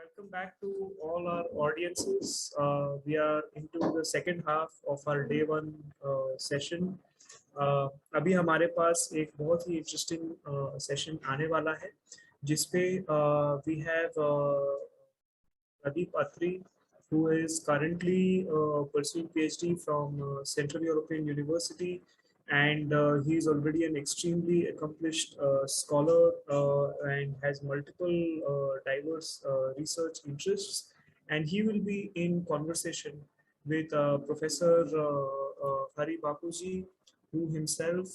Welcome back to all our audiences. We are into the second half of our day one session. अभी हमारे पास एक बहुत ही interesting session आने वाला है जिसपे we have Pradeep Atri, who is currently pursuing PhD from Central European University, and he is already an extremely accomplished scholar and has multiple diverse research interests. And he will be in conversation with Professor Hari Bapuji, who himself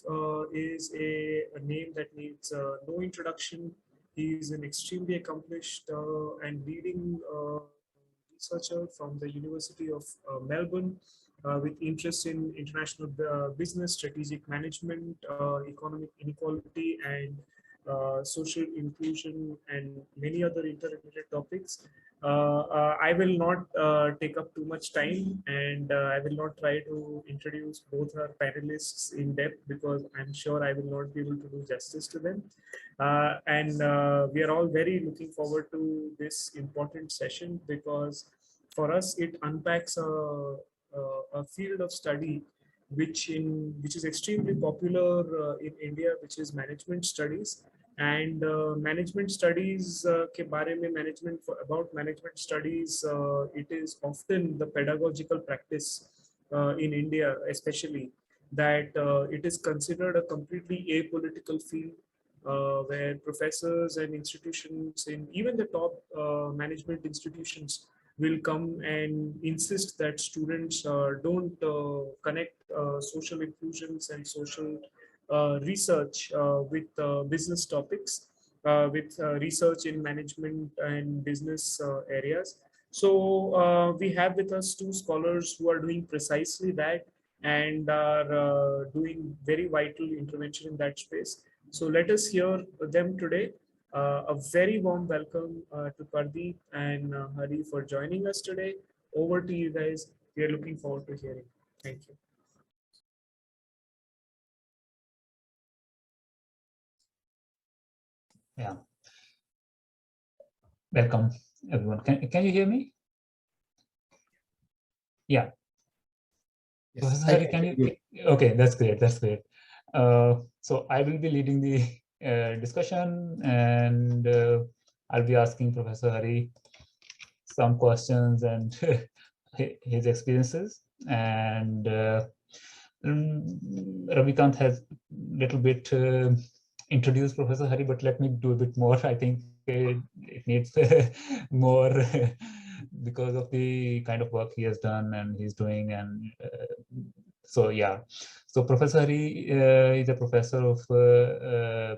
is a name that needs no introduction. He is an extremely accomplished and leading researcher from the University of Melbourne, with interest in international business, strategic management, economic inequality, and social inclusion, and many other interrelated topics. I will not take up too much time, and I will not try to introduce both our panelists in depth because I'm sure I will not be able to do justice to them. And we are all very looking forward to this important session because for us it unpacks a field of study which is extremely popular in India, which is management studies. And management studies के बारे में about management studies, it is often the pedagogical practice in India, especially that it is considered a completely apolitical field where professors and institutions in even the top management institutions will come and insist that students don't connect social inclusions and social research with business topics, with research in management and business areas. So we have with us two scholars who are doing precisely that and are doing very vital intervention in that space. So let us hear them today. A very warm welcome to Pardeep and Hari for joining us today. Over to you guys. We are looking forward to hearing. Thank you. Yeah. Welcome, everyone. Can you hear me? Yeah. Yes. Professor Hari, can you? Okay, that's great. That's great. So I will be leading the discussion, and I'll be asking Professor Hari some questions and his experiences. And Ravikant has a little bit introduced Professor Hari, but let me do a bit more. I think it needs more because of the kind of work he has done and he's doing. And so, yeah. So Professor Hari is a professor of a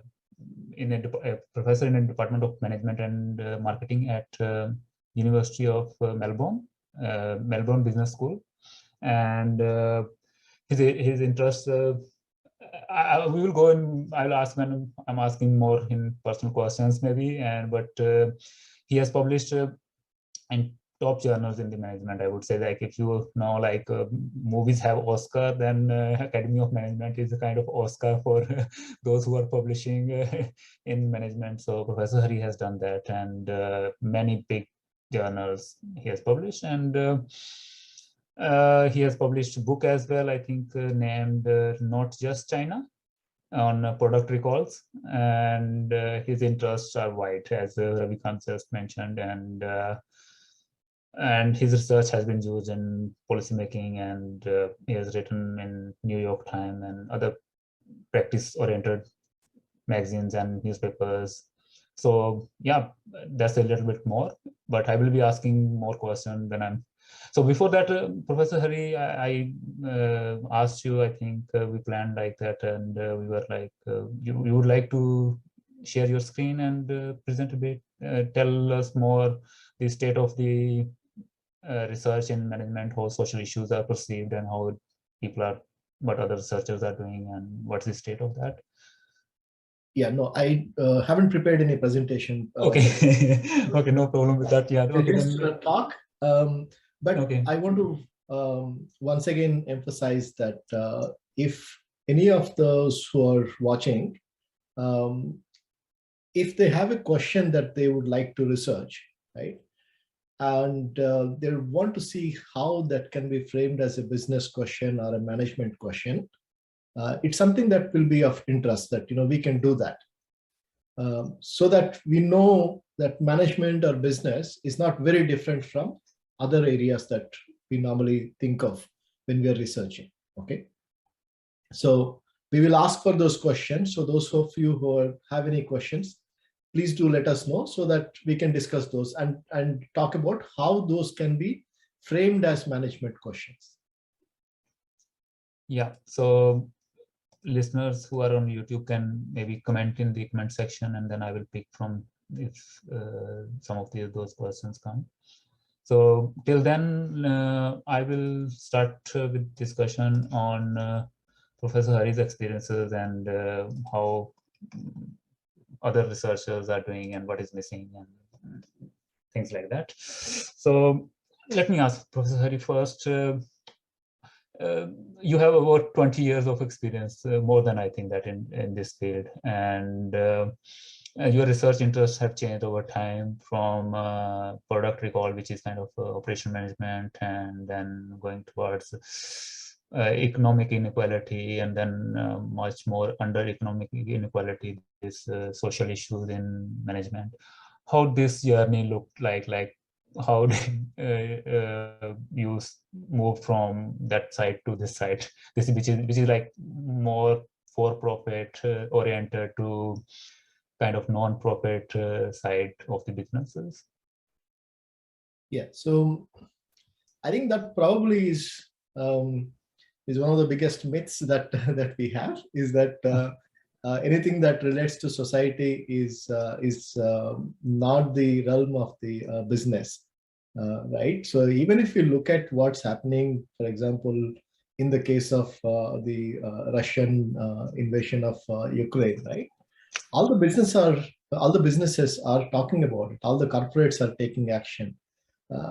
professor in the Department of Management and Marketing at University of Melbourne, Melbourne Business School, and his interests. We will go and I'll ask when I'm asking more in personal questions maybe, but he has published in top journals in the management. I would say, like, if you know, like movies have Oscar, then Academy of Management is a kind of Oscar for those who are publishing in management. So Professor Hari has done that, and many big journals he has published, and he has published a book as well, I think, named Not Just China, on product recalls, and his interests are wide, as Ravikant just mentioned, and his research has been used in policymaking, and he has written in New York Times and other practice-oriented magazines and newspapers. So yeah, that's a little bit more, but I will be asking more questions than I'm. So before that, Professor Hari, I asked you, I think we planned like that, and we were like, you would like to share your screen and present a bit, tell us more the state of the research in management, how social issues are perceived, and how people are, what other researchers are doing, and what's the state of that? Yeah, no, I haven't prepared any presentation. Okay, okay, no problem with that. Yeah, okay, just then talk. But okay. I want to once again emphasize that if any of those who are watching, if they have a question that they would like to research, right? and they want to see how that can be framed as a business question or a management question. It's something that will be of interest, that we can do that, so that we know that management or business is not very different from other areas that we normally think of when we are researching. Okay, so we will ask for those questions. So those of you who have any questions, please do let us know so that we can discuss those and talk about how those can be framed as management questions. Yeah, so listeners who are on YouTube can maybe comment in the comment section, and then I will pick from if some of those persons come. So till then, I will start with discussion on Professor Hari's experiences and how other researchers are doing and what is missing and things like that. So let me ask Professor Hari first. You have about 20 years of experience, more than I think that in this field, and your research interests have changed over time from product recall, which is kind of operational management, and then going towards economic inequality, and then much more under economic inequality, this social issues in management. How this journey looked like how did you move from that side to this side, which is like more for-profit oriented to kind of non-profit side of the businesses? Yeah, so I think that probably is one of the biggest myths that that we have, is that anything that relates to society is not the realm of the business, right? So even if you look at what's happening, for example, in the case of the Russian invasion of Ukraine, right? All the businesses are talking about it. All the corporates are taking action.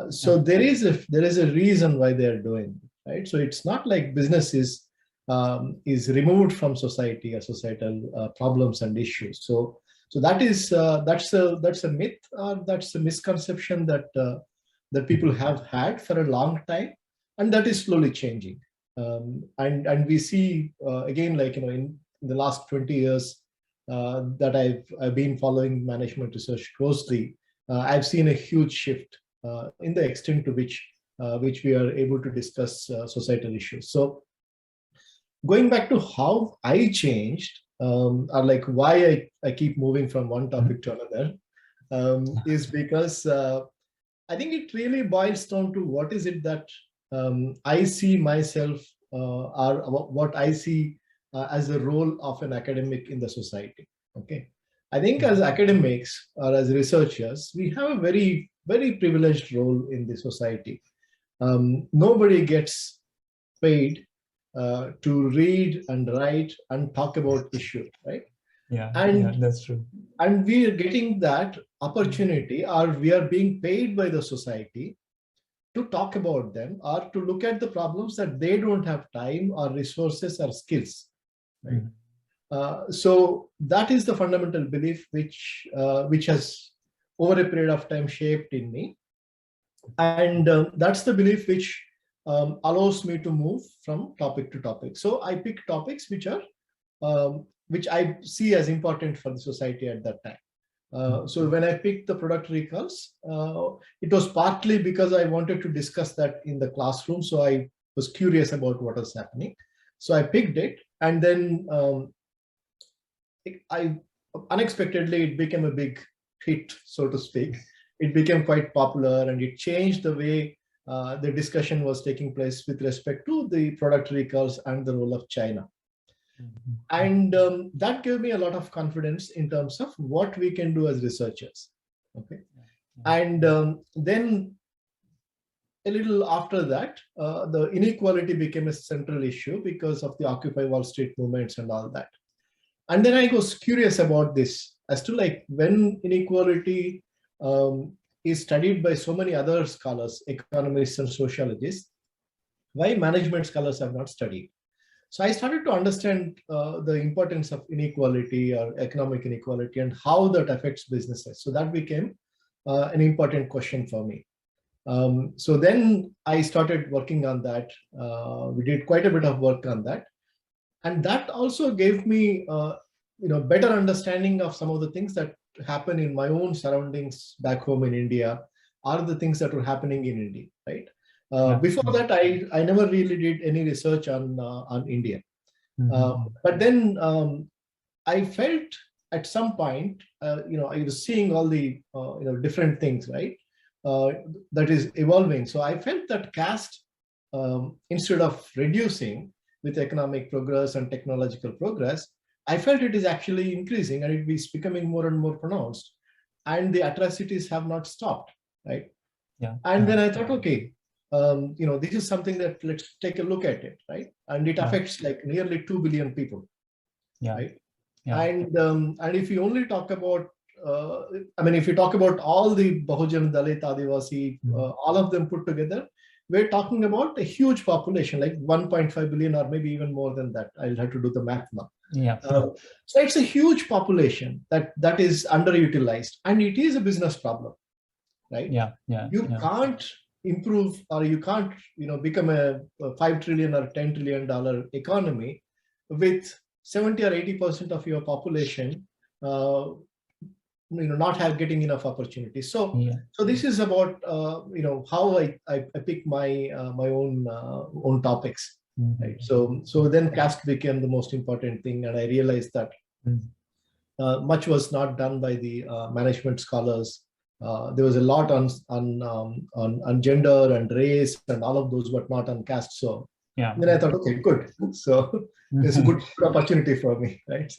So there is a reason why they are doing it, right? So it's not like business is removed from society or societal problems and issues. So that's a myth, or that's a misconception that people have had for a long time, and that is slowly changing. And we see again, like in the last 20 years that I've been following management research closely, I've seen a huge shift in the extent to which we are able to discuss societal issues. So going back to how I changed, or like why I keep moving from one topic to another, is because I think it really boils down to what is it that I see myself, or what I see as the role of an academic in the society. Okay, I think as academics or as researchers, we have a very, very privileged role in the society. Nobody gets paid to read and write and talk about issues, right? Yeah, and that's true. And we are getting that opportunity, or we are being paid by the society to talk about them, or to look at the problems that they don't have time or resources or skills, right? So that is the fundamental belief which has over a period of time shaped in me, and that's the belief which allows me to move from topic to topic. So I pick topics which I see as important for the society at that time. So when I picked the product recalls, it was partly because I wanted to discuss that in the classroom. So I was curious about what was happening. So I picked it, and then unexpectedly it became a big hit, so to speak. It became quite popular, and it changed the way the discussion was taking place with respect to the product recalls and the role of China. And that gave me a lot of confidence in terms of what we can do as researchers. Okay, and then a little after that, the inequality became a central issue because of the Occupy Wall Street movements and all that. And then I was curious about this as to, like, when inequality is studied by so many other scholars, economists and sociologists, why management scholars have not studied. So I started to understand the importance of inequality or economic inequality and how that affects businesses. So that became an important question for me. So then I started working on that. We did quite a bit of work on that, and that also gave me better understanding of some of the things that happen in my own surroundings back home in India, are the things that were happening in India, right? Before that, I never really did any research on India. But then I felt at some point, I was seeing all the different things, right? That is evolving. So I felt that caste, instead of reducing with economic progress and technological progress, I felt it is actually increasing, and it is becoming more and more pronounced, and the atrocities have not stopped, right? And then I thought, okay, this is something that let's take a look at it, right? And it affects like nearly 2 billion people, right? And if you only talk about, if you talk about all the Bahujan, Dalit, Adivasi, all of them put together, we're talking about a huge population, like 1.5 billion or maybe even more than that. I'll have to do the math now. So it's a huge population that is underutilized, and it is a business problem, right? You can't improve, or you can't become a $5 trillion or $10 trillion economy with 70 or 80% of your population not getting enough opportunities. So this is about how I pick my own topics, right? So then caste became the most important thing, and I realized that much was not done by the management scholars. There was a lot on gender and race and all of those, but not on caste. So then I thought, okay, good. So it's a good opportunity for me, right?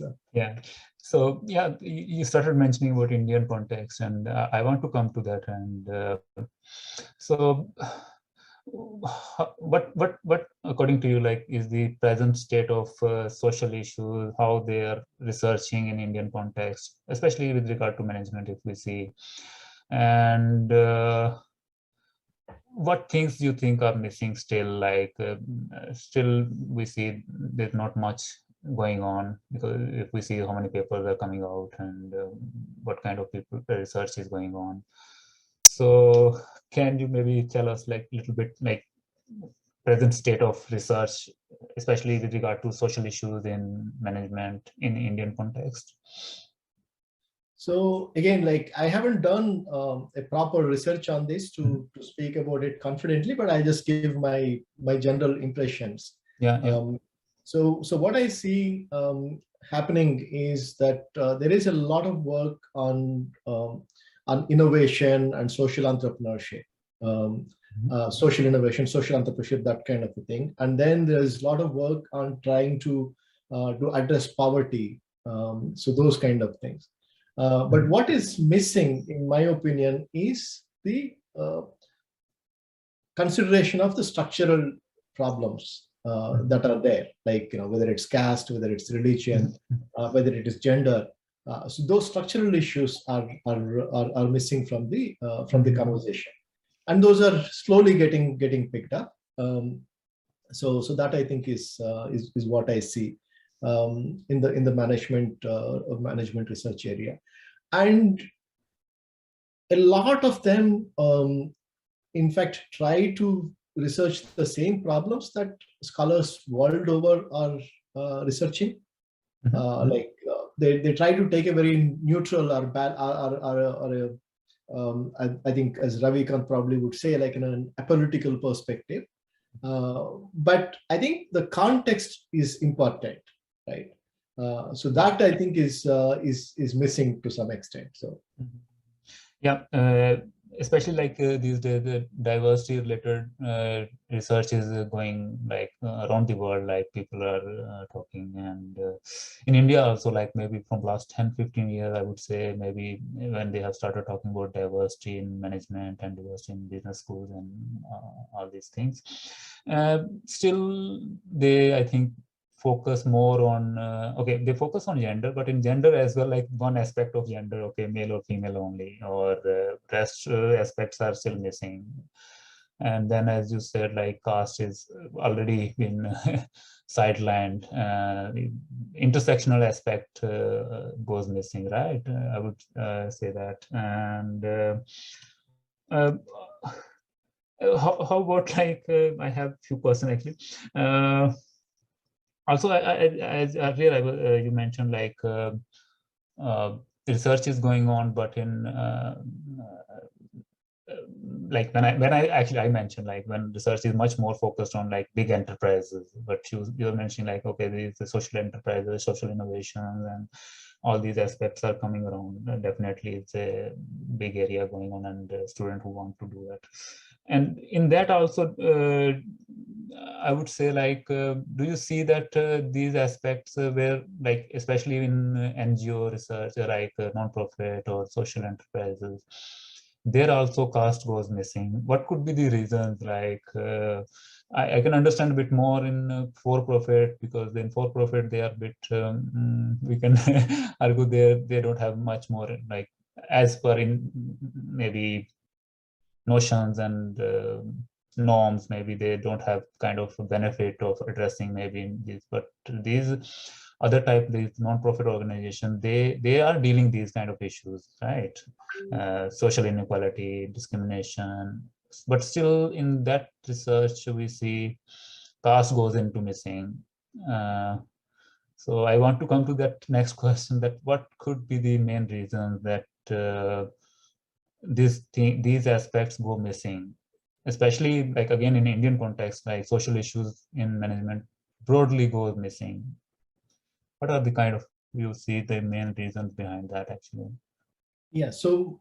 So you started mentioning about Indian context, and I want to come to that. And so what according to you, like, is the present state of social issues, how they are researching in Indian context, especially with regard to management, if we see, and what things do you think are missing still? Like still we see there's not much going on, because if we see how many papers are coming out and what kind of research is going on. So can you maybe tell us like a little bit like present state of research, especially with regard to social issues in management in Indian context? So again, like I haven't done a proper research on this to speak about it confidently, but I just give my general impressions. So what I see happening is that there is a lot of work on innovation and social entrepreneurship, social innovation, social entrepreneurship, that kind of a thing. And then there's a lot of work on trying to address poverty, so those kind of things. But what is missing, in my opinion, is the consideration of the structural problems that are there, like whether it's caste, whether it's religion, whether it is gender. So those structural issues are missing from the conversation, and those are slowly getting picked up. So that I think is what I see in the management research area. And a lot of them in fact try to research the same problems that scholars world over are researching. They try to take a very neutral or I think, as Ravikant probably would say, like in an apolitical perspective. But I think the context is important, right? So that I think is missing to some extent. So especially like these days, the diversity related research is going like around the world, like people are talking, and in India also, like maybe from last 10-15 years, I would say, maybe when they have started talking about diversity in management and diversity in business schools and all these things. Still they, I think, focus more on they focus on gender, but in gender as well, like one aspect of gender, male or female only, or rest aspects are still missing. And then, as you said, like caste is already been sidelined. Intersectional aspect goes missing, right? I would say that. And how about like I have few questions actually. Also, as earlier you mentioned like research is going on, but in like when I mentioned like when research is much more focused on like big enterprises, but you're mentioning like, okay, these the social enterprises, social innovations, and all these aspects are coming around. Definitely it's a big area going on, and a student who want to do that. And in that also, I would say like, do you see that these aspects where like, especially in NGO research, like non-profit or social enterprises, there also caste goes missing? What could be the reasons? Like, I can understand a bit more in for-profit, because in for-profit they are a bit, we can argue they don't have much more like, as per in maybe notions and norms, maybe they don't have kind of a benefit of addressing maybe in these, but these other type, these non-profit organizations, they are dealing these kind of issues, right? Social inequality, discrimination, but still in that research we see caste goes into missing. So I want to come to that next question, that what could be the main reasons that these aspects go missing, especially like again in Indian context, like social issues in management broadly go missing. What are the kind of, you see the main reasons behind that actually? Yeah, so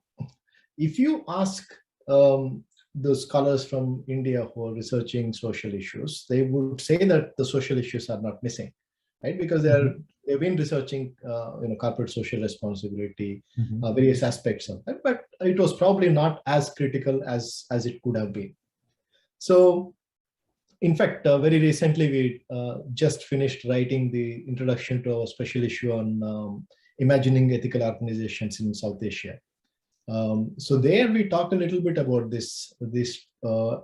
if you ask the scholars from India who are researching social issues, they would say that the social issues are not missing, right? Because they've been researching corporate social responsibility, various aspects of that, but it was probably not as critical as it could have been. So in fact, very recently we just finished writing the introduction to our special issue on imagining ethical organizations in South Asia. So there we talk a little bit about this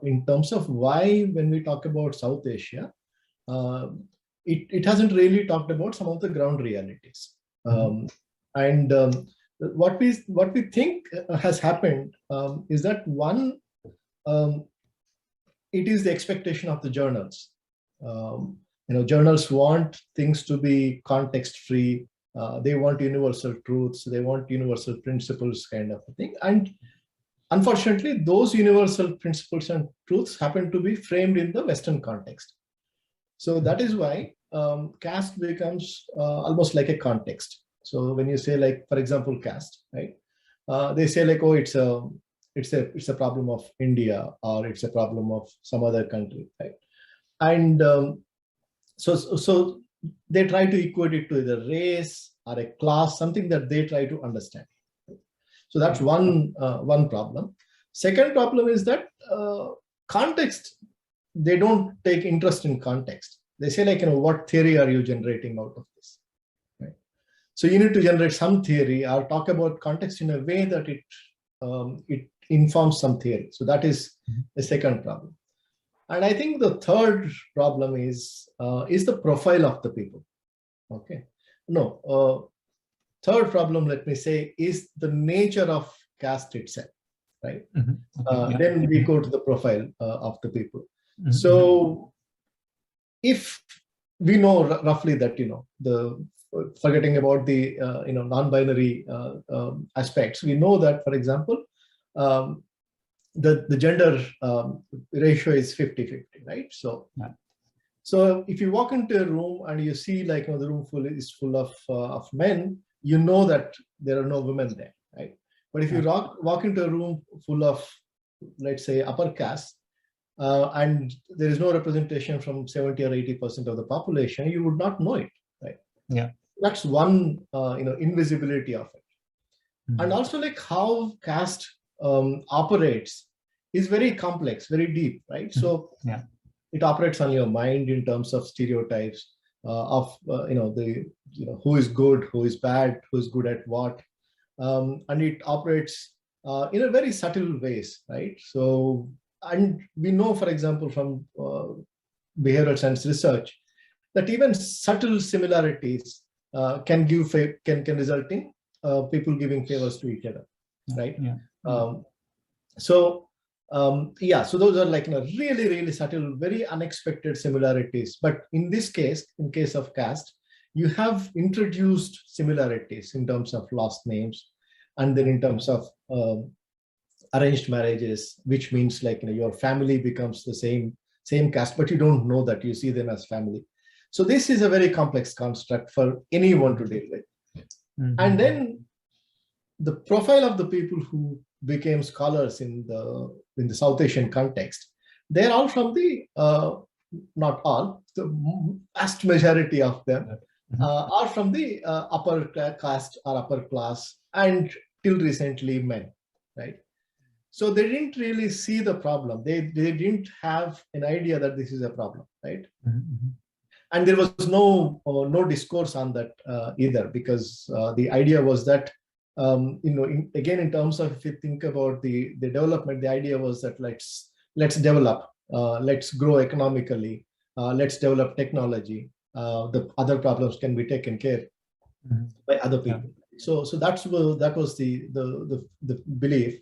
in terms of why, when we talk about South Asia, it hasn't really talked about some of the ground realities. What we think has happened is that one, it is the expectation of the journals. Journals want things to be context free. They want universal truths. They want universal principles, kind of a thing. And unfortunately, those universal principles and truths happen to be framed in the Western context. So that is why caste becomes almost like a context. So when you say, like, for example, caste, right? They say like, oh, it's a problem of India, or it's a problem of some other country, right? And so they try to equate it to either race or a class, something that they try to understand. So that's one problem. Second problem is that context, they don't take interest in context. They say like, what theory are you generating out of this? Right? So you need to generate some theory or talk about context in a way that it informs some theory. So that is the second problem. And I think the third problem is the profile of the people. Okay. No, third problem, let me say, is the nature of caste itself, right? Then we go to the profile of the people. So if we know roughly that, forgetting about the, non-binary aspects, we know that, for example, the gender ratio is 50-50, right? So, so if you walk into a room and you see like, the room is full of men, you know that there are no women there, right? But if you walk into a room full of, let's say, upper caste, and there is no representation from 70 or 80% of the population, you would not know it, right? Yeah. That's one, invisibility of it. And also like how caste operates is very complex, very deep, right? So it operates on your mind in terms of stereotypes of, who is good, who is bad, who is good at what. And it operates in a very subtle ways, right? So, and we know, for example, from behavioral science research, that even subtle similarities can result in people giving favors to each other, right? So Yeah, so those are like, really, really subtle, very unexpected similarities. But in this case, in case of caste, you have introduced similarities in terms of last names, and then in terms of arranged marriages, which means like, your family becomes the same caste, but you don't know that, you see them as family. So this is a very complex construct for anyone to deal with. And then the profile of the people who became scholars in the South Asian context, they're all from the not all, the vast majority of them are from the upper caste or upper class, and till recently men, right? So they didn't really see the problem. They didn't have an idea that this is a problem, right? And there was no discourse on that either, because the idea was that, again, in terms of, if you think about the development, the idea was that let's develop, let's grow economically, let's develop technology. The other problems can be taken care by other people. So that was the belief.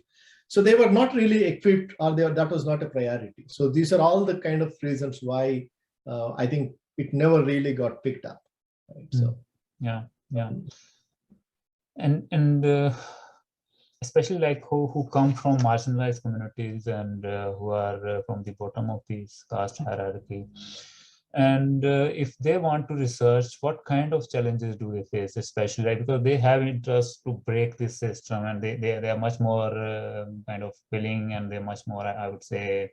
So they were not really equipped, or that was not a priority. So these are all the kind of reasons why I think it never really got picked up. Right? So yeah. And especially like who come from marginalized communities, and who are from the bottom of this caste hierarchy. And if they want to research, what kind of challenges do they face, especially like, because they have interest to break this system, and they are much more kind of willing, and they're much more, I would say,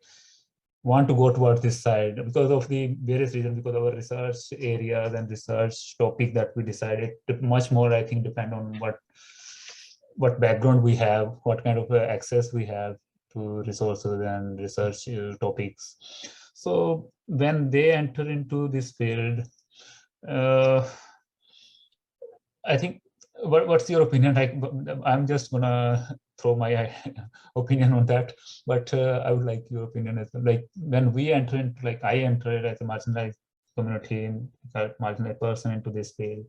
want to go towards this side because of the various reasons, because our research areas and research topic that we decided to much more, I think, depend on what background we have, what kind of access we have to resources and research topics. So when they enter into this field, I think, what's your opinion? Like, I'm just gonna throw my opinion on that, but I would like your opinion as well. Like, when we enter into, like, I entered as a marginalized community, a marginalized person into this field,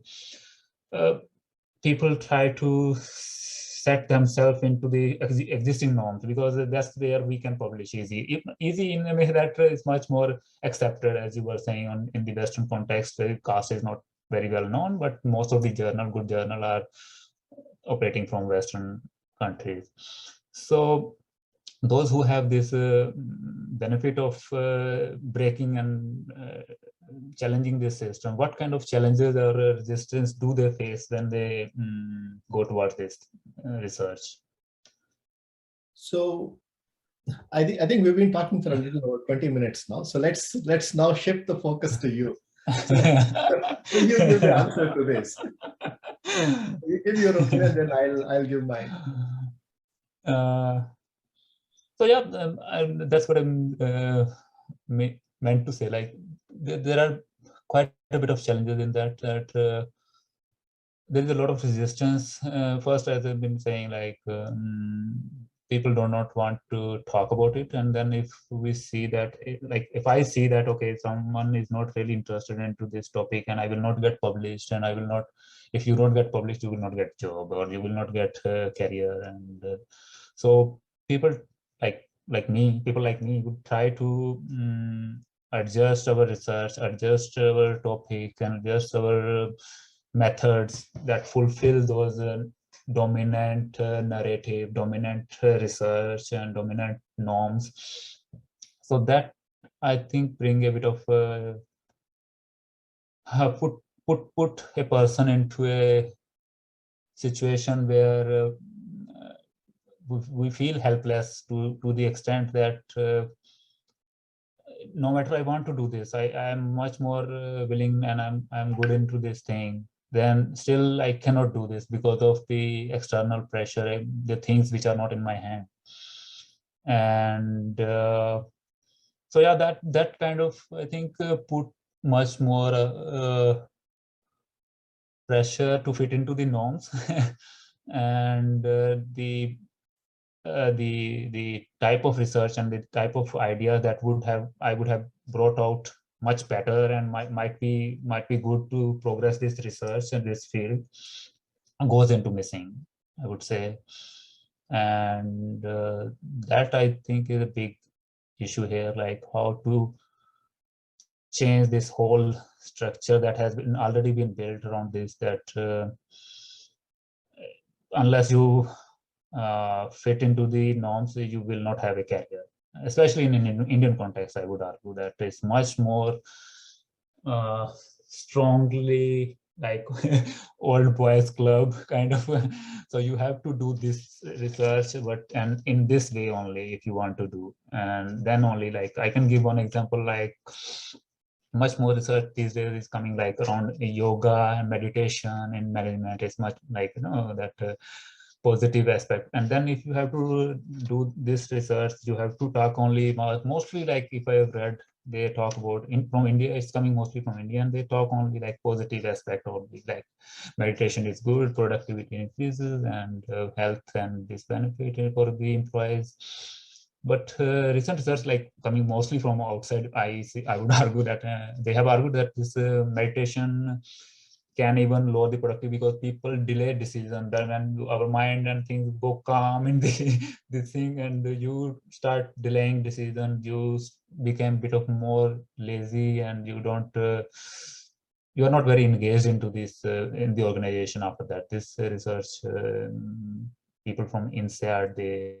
people try to set themselves into the existing norms, because that's where we can publish easy in a way that is much more accepted, as you were saying, in the Western context, where caste is not very well known, but most of the good journal are operating from Western countries. So those who have this benefit of breaking and challenging this system, what kind of challenges or resistance do they face when they go towards this research? So I think we've been talking for a little over 20 minutes now. So let's now shift the focus to you. So you give the answer to this. You give your opinion, then I'll give mine. So yeah, that's what I'm meant to say. Like, there are quite a bit of challenges in that there is a lot of resistance. First, as I've been saying, like, people do not want to talk about it, and then if we see that, like, if I see that, okay, someone is not really interested into this topic, and I will not get published, and I will not, if you don't get published, you will not get job, or you will not get career, and so people like me would try to adjust our research, adjust our topic, and adjust our methods that fulfill those dominant narrative, dominant research, and dominant norms. So that, I think, bring a bit of put a person into a situation where we feel helpless to the extent that no matter I want to do this, I am much more willing, and I'm good into this thing, then still I cannot do this because of the external pressure, the things which are not in my hand. And so yeah, that kind of, I think, put much more pressure to fit into the norms. And the type of research and the type of idea that I would have brought out much better, and might be good to progress this research and this field, goes into missing, I would say. And that I think is a big issue here, like how to change this whole structure that has been already been built around this, that unless you fit into the norms, you will not have a career. Especially in Indian context, I would argue that it's much more strongly like old boys club kind of. So you have to do this research, but and in this way only if you want to do, and then only, like I can give one example, like much more research these days is coming like around yoga and meditation and management. It's much like, you know, that positive aspect. And then if you have to do this research, you have to talk only mostly, like if I have read, they talk about from India, it's coming mostly from India, and they talk only like positive aspect only, like meditation is good, productivity increases, and health and this benefit for the employees. But recent research, like coming mostly from outside, I would argue that they have argued that this meditation can even lower the productivity, because people delay decision. Then when our mind and things go calm in the this thing, and you start delaying decision, you become a bit of more lazy, and you don't you are not very engaged into this in the organization after that. This research, people from INSEAD, they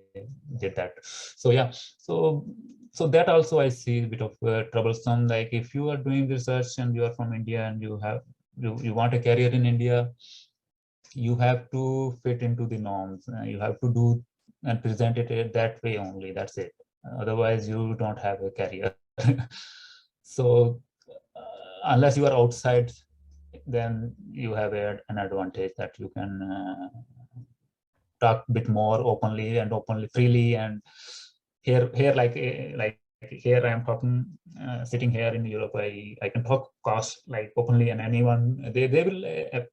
did that. So yeah, so that also I see a bit of troublesome. Like if you are doing research and you are from India and you want a career in India, you have to fit into the norms. You have to do and present it that way only. That's it. Otherwise, you don't have a career. So unless you are outside, then you have an advantage that you can talk a bit more openly and freely. And here like here I am talking, sitting here in Europe, I can talk cost like openly, and anyone, they will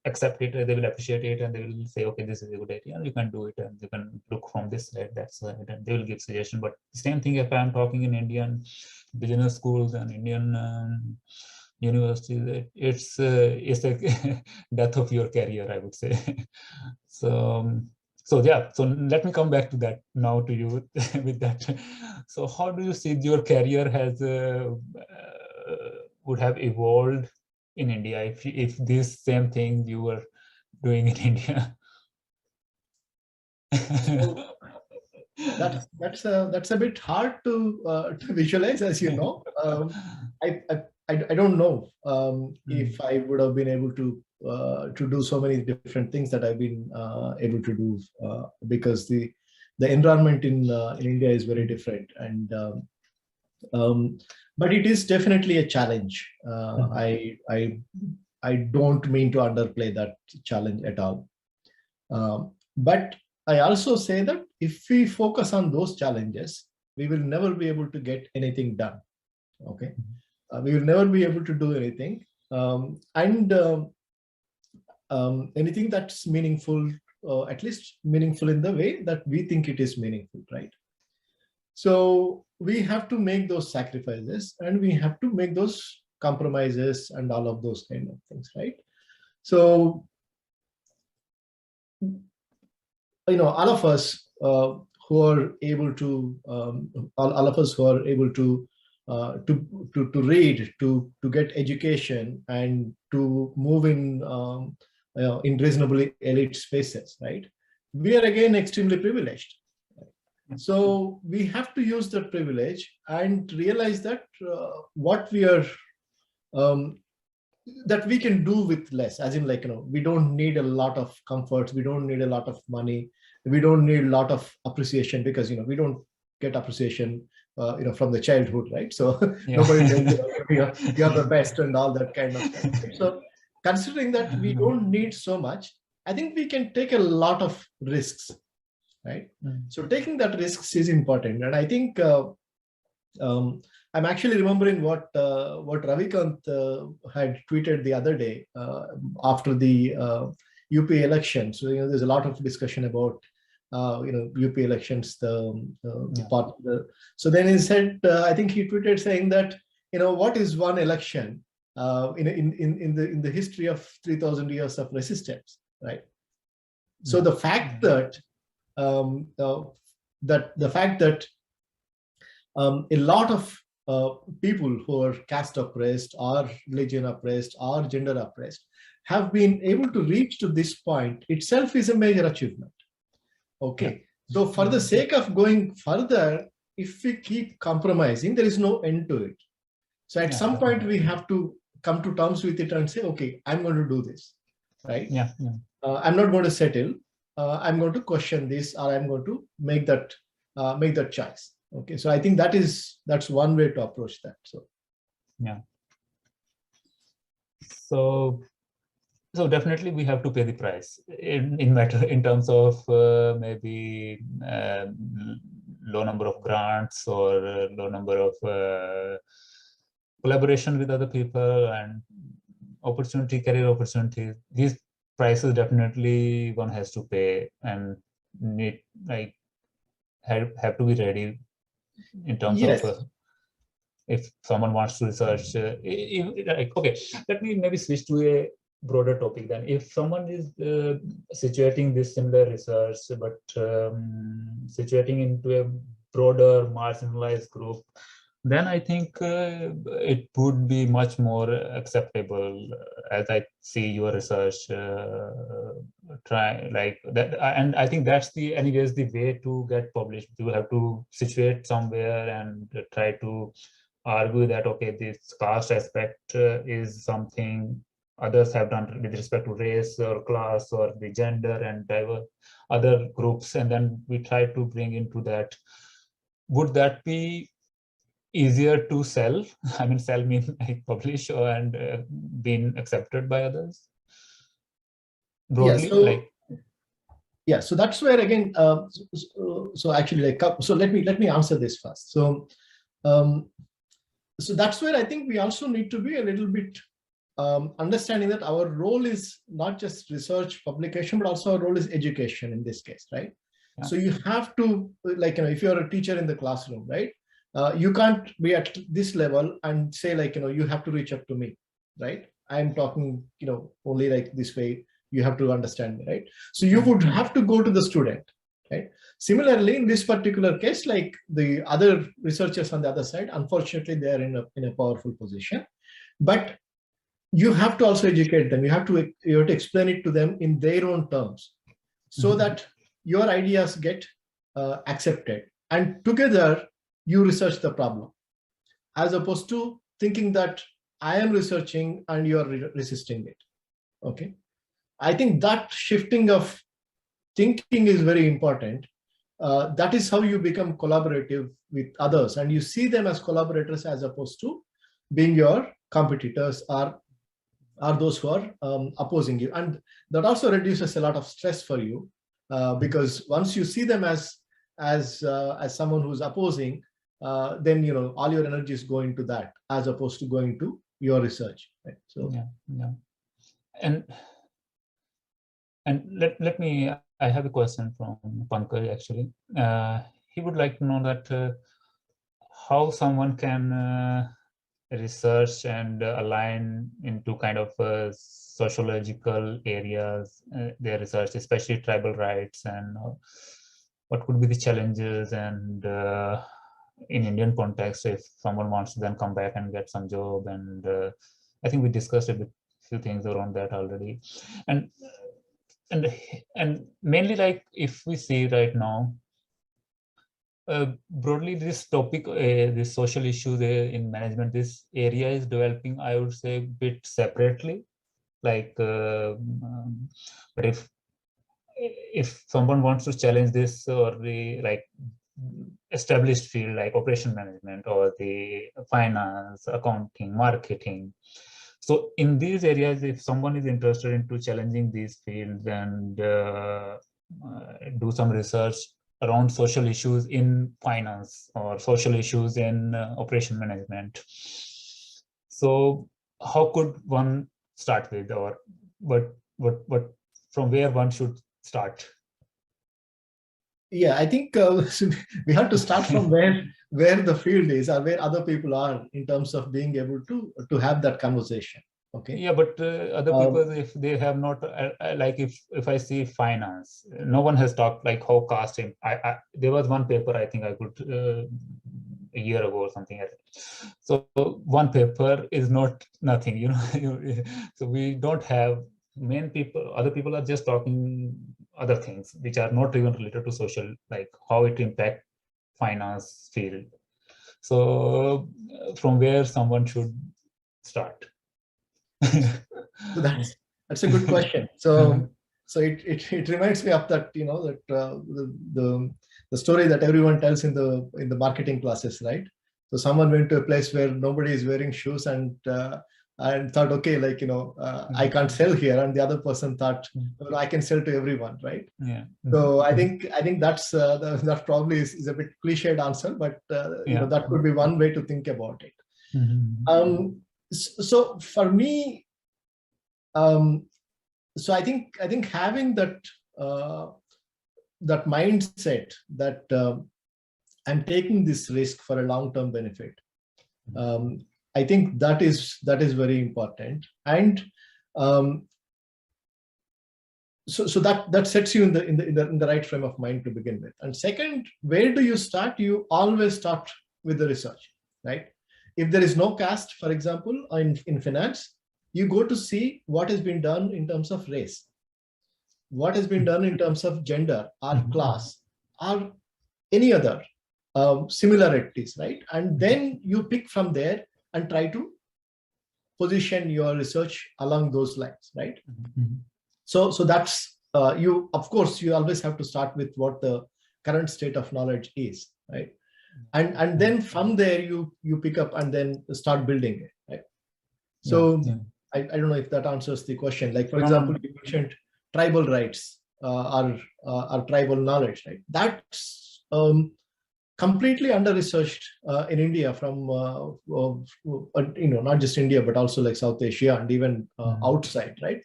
accept it, they will appreciate it, and they will say, okay, this is a good idea, you can do it, and you can look from this side, that side, and they will give suggestion. But same thing if I am talking in Indian business schools and Indian universities, it's a death of your career, I would say. So yeah, so let me come back to that now to you with that. So how do you see your career has would have evolved in India if this same thing you were doing in India? So that's a bit hard to visualize, as you know. I don't know if I would have been able to do so many different things that I've been able to do, because the environment in India is very different, and but it is definitely a challenge. I don't mean to underplay that challenge at all. But I also say that if we focus on those challenges, we will never be able to get anything done. Okay, we will never be able to do anything, anything that's meaningful, at least meaningful in the way that we think it is meaningful, right? So we have to make those sacrifices, and we have to make those compromises and all of those kind of things, right? So, you know, all of us who are able to, all of us who are able to read, to get education, and to move in reasonably elite spaces, right? We are again extremely privileged. So we have to use that privilege and realize that what we are, that we can do with less, as in, like, you know, we don't need a lot of comforts, we don't need a lot of money, we don't need a lot of appreciation, because, you know, we don't get appreciation, you know, from the childhood, right? So yeah. Nobody tells you, you're the best and all that kind of stuff. Right? So considering that we don't need so much, I think we can take a lot of risks, right? So taking that risks is important. And I think I'm actually remembering what Ravikant had tweeted the other day after the UP election. So, you know, there's a lot of discussion about you know, UP elections. So then he said, I think he tweeted saying that, you know, what is one election in the history of 3,000 years of resistance, right? So the fact that that the fact that a lot of people who are caste oppressed or religion oppressed or gender oppressed have been able to reach to this point itself is a major achievement. Okay. So for the sake of going further, if we keep compromising, there is no end to it. So at some point we have to come to terms with it and say, okay, I'm going to do this, right? I'm not going to settle. I'm going to question this, or I'm going to make that choice. Okay, so I think that's one way to approach that. So so definitely we have to pay the price in terms of maybe low number of grants or low number of collaboration with other people and career opportunities. These prices definitely one has to pay and have to be ready in terms of if someone wants to research. Okay, let me maybe switch to a broader topic then. If someone is situating this similar research, but situating into a broader marginalized group, then I think it would be much more acceptable, as I see your research try like that. And I think that's anyways the way to get published. You have to situate somewhere and try to argue that, okay, this caste aspect is something others have done with respect to race or class or the gender and diverse other groups, and then we try to bring into that. Would that be easier to sell? I mean, sell means like publish and being accepted by others broadly. So that's where again. So actually, so let me answer this first. So that's where I think we also need to be a little bit understanding that our role is not just research publication, but also our role is education in this case, right? So you have to, if you're a teacher in the classroom, right? You can't be at this level and say you have to reach up to me, right? I'm talking, only like this way, you have to understand me, right? So you would have to go to the student, right? Similarly, in this particular case, like the other researchers on the other side, unfortunately, they are in a powerful position, but you have to also educate them. You have to explain it to them in their own terms so that your ideas get accepted, and together you research the problem, as opposed to thinking that I am researching and you are resisting it. Okay. I think that shifting of thinking is very important. That is how you become collaborative with others, and you see them as collaborators as opposed to being your competitors or those who are opposing you. And that also reduces a lot of stress for you, because once you see them as someone who's opposing, then all your energy is going to that as opposed to going to your research, right? So and let me, I have a question from Pankaj actually. He would like to know that how someone can research and align into kind of sociological areas, their research, especially tribal rights, and what could be the challenges, and in Indian context, if someone wants to then come back and get some job. And I think we discussed a few things around that already. And mainly, like, if we see right now, broadly this topic, this social issues in management, this area is developing, I would say, a bit separately. Like, but if someone wants to challenge this, or the established field like operation management or the finance, accounting, marketing. So in these areas, if someone is interested into challenging these fields and do some research around social issues in finance or social issues in operation management, so how could one start with, or what from where one should start? Yeah, I think we have to start from where the field is, or where other people are, in terms of being able to have that conversation. Okay. Yeah, but other people, if they have not, like if I see finance, no one has talked like how caste. There was one paper I think I could a year ago or something. So one paper is not nothing, you know. So we don't have main people. Other people are just talking other things which are not even related to social, like how it impact finance field. So from where someone should start. So that's a good question. So it reminds me of that, you know, that the story that everyone tells in the marketing classes, right? So someone went to a place where nobody is wearing shoes and thought, okay, like, you know, I can't sell here, and the other person thought, well, I can sell to everyone, right? Yeah. So I think that's that probably is a bit cliched answer, but you know, that could be one way to think about it. So for me, so I think having that that mindset that I'm taking this risk for a long-term benefit, I think that is very important, and so that sets you in the right frame of mind to begin with. And second, where do you start? You always start with the research, right? If there is no caste, for example, in finance, you go to see what has been done in terms of race, what has been done in terms of gender or class or any other similarities, right? And then you pick from there and try to position your research along those lines, right? So that's you, of course, you always have to start with what the current state of knowledge is, right? And then from there you pick up and then start building it, right? So I don't know if that answers the question. Like, for example, you mentioned tribal rights or tribal knowledge, right? That's completely under-researched in India from, you know, not just India, but also like South Asia and even outside, right?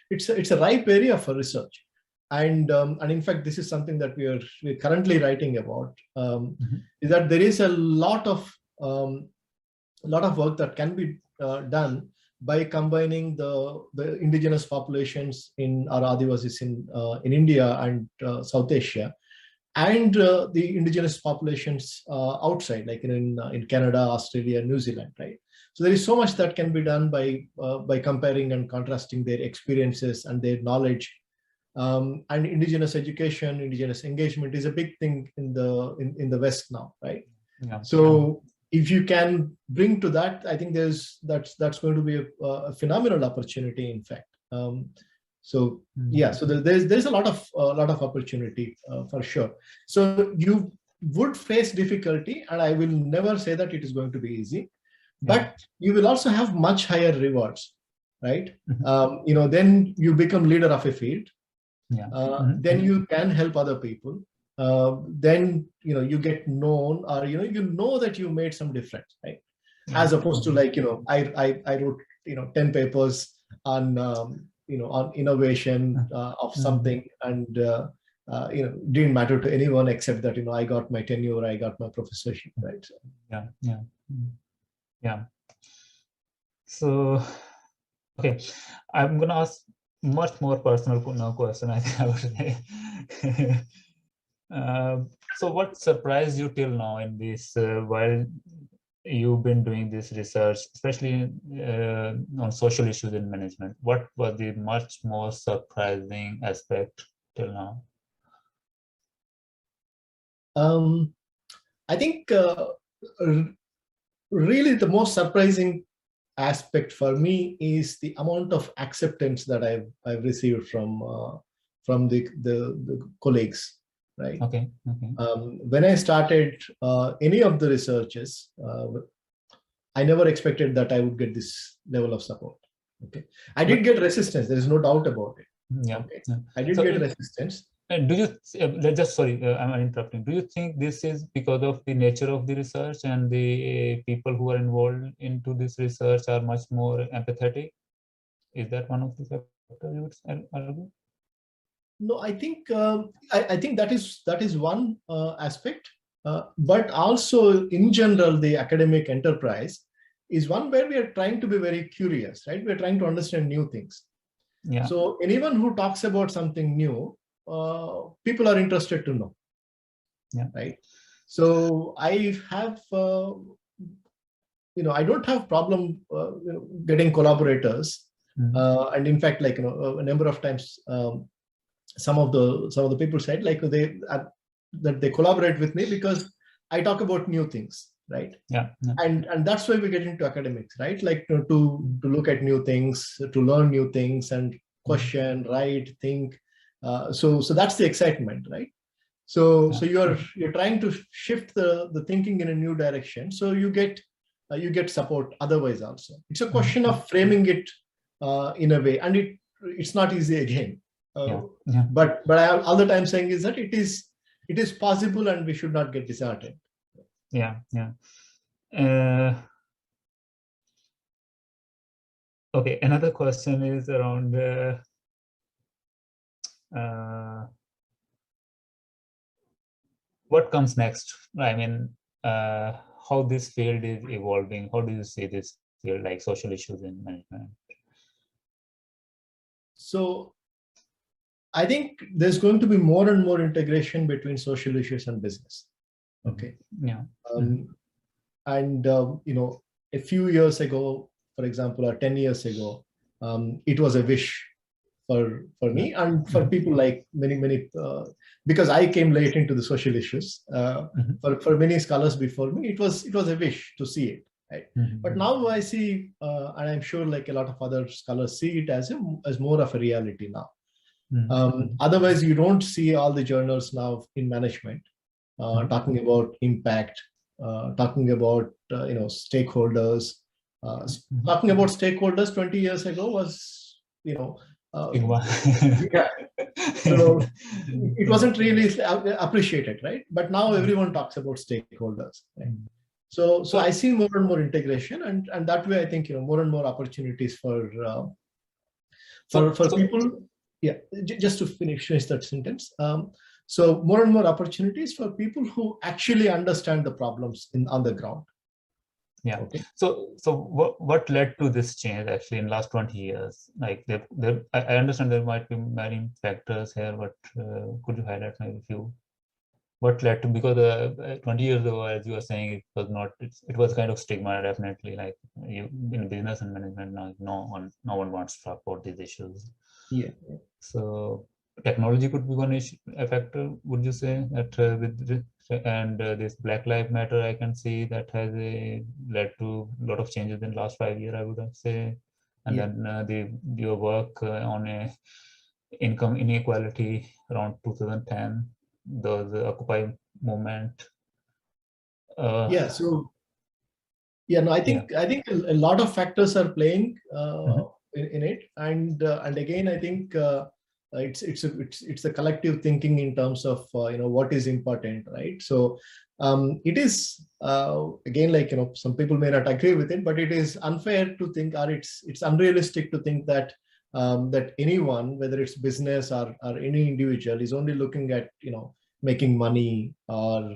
It's a ripe area for research. And in fact, this is something that we're currently writing about, is that there is a lot of work that can be done by combining the indigenous populations in our Adivasis in India and South Asia, and the indigenous populations outside, like in Canada, Australia, New Zealand, right? So there is so much that can be done by comparing and contrasting their experiences and their knowledge. And indigenous education, indigenous engagement is a big thing in the West now, right? So if you can bring to that, I think that's going to be a phenomenal opportunity, in fact. So yeah, so there's a lot of opportunity for sure. So you would face difficulty, and I will never say that it is going to be easy, but you will also have much higher rewards, right? You know, then you become leader of a field. Then you can help other people. Then, you know, you get known, or you know that you made some difference, right? As opposed to, like, you know, I wrote, you know, 10 papers on you know, on innovation of something, and you know, didn't matter to anyone except that, you know, I got my tenure, I got my professorship, right? So, yeah. So okay, I'm gonna ask much more personal question, I think I would say. So what surprised you till now in this, while you've been doing this research, especially on social issues in management? What was the much more surprising aspect till now? I think really the most surprising aspect for me is the amount of acceptance that I've received from the colleagues, right? Okay. When I started any of the researches, I never expected that I would get this level of support. Okay, I did get resistance. There is no doubt about it. Okay? I did get resistance. And do you sorry, I'm interrupting. Do you think this is because of the nature of the research, and the people who are involved into this research are much more empathetic? Is that one of the factors you would argue? No, I think I think that is one aspect, but also in general, the academic enterprise is one where we are trying to be very curious, right? We're trying to understand new things. Yeah. So anyone who talks about something new, people are interested to know. Yeah. Right. So I have, I don't have problem getting collaborators. And in fact, like, a number of times, some of the people said like that they collaborate with me because I talk about new things, right? Yeah. And that's why we get into academics, right? Like to look at new things, to learn new things, and question, write, think. So that's the excitement, right? So you're trying to shift the thinking in a new direction. So you get support otherwise also. It's a question of framing it in a way, and it's not easy again. But I all the time saying is that it is possible, and we should not get disheartened. Yeah. Okay, another question is around what comes next? I mean, how this field is evolving. How do you see this field, like social issues in management? So I think there's going to be more and more integration between social issues and business. Okay. Yeah. And a few years ago, for example, or 10 years ago, it was a wish for me and for people like many because I came late into the social issues. For many scholars before me, it was a wish to see it. Right? But now I see, and I'm sure like a lot of other scholars see it as more of a reality now. Otherwise, you don't see all the journals now in management talking about impact, talking about stakeholders. Talking about stakeholders 20 years ago was yeah. So it wasn't really appreciated, right? But now everyone talks about stakeholders. Right? So I see more and more integration, and that way I think more and more opportunities for people. Yeah, just to finish that sentence. So more and more opportunities for people who actually understand the problems on the ground. Yeah. Okay. So what led to this change actually in last 20 years? Like I understand there might be many factors here, but could you highlight maybe a few? What led to, because 20 years ago, as you were saying, it was kind of stigma, definitely, like you in business and management now, no one wants to talk about these issues. Yeah. So technology could be one a factor, would you say, that and this Black Lives Matter, I can see that has led to a lot of changes in the last 5 years, I would say. And then your work on income inequality around 2010, the Occupy movement. I think a lot of factors are playing in it, and again I think it's a collective thinking in terms of what is important, right? So it is again, like some people may not agree with it, but it is unfair to think, or it's unrealistic to think that that anyone, whether it's business or any individual, is only looking at making money, or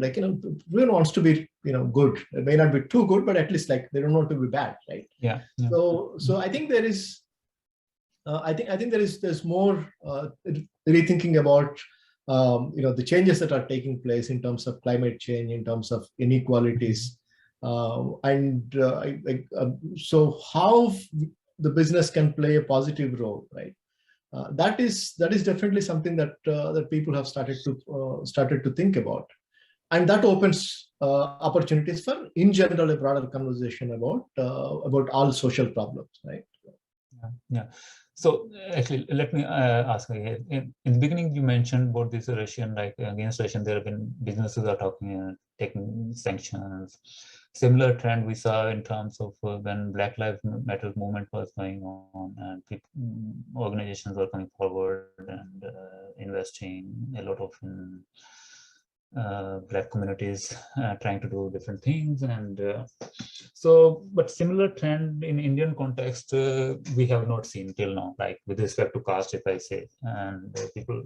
everyone wants to be good. It may not be too good, but at least like they don't want to be bad, right? Yeah. So I think there is I think there's more rethinking about the changes that are taking place in terms of climate change, in terms of inequalities, so how the business can play a positive role, right? That is definitely something that people have started to think about, and that opens opportunities for, in general, a broader conversation about all social problems, right? Yeah. So actually, let me ask again. In the beginning, you mentioned about this Russian, like against Russian, there have been businesses are talking, taking sanctions. Similar trend we saw in terms of when Black Lives Matter movement was going on, and organizations were coming forward and investing a lot of Black communities trying to do different things, and but similar trend in Indian context we have not seen till now, like with respect to caste, if I say, and people,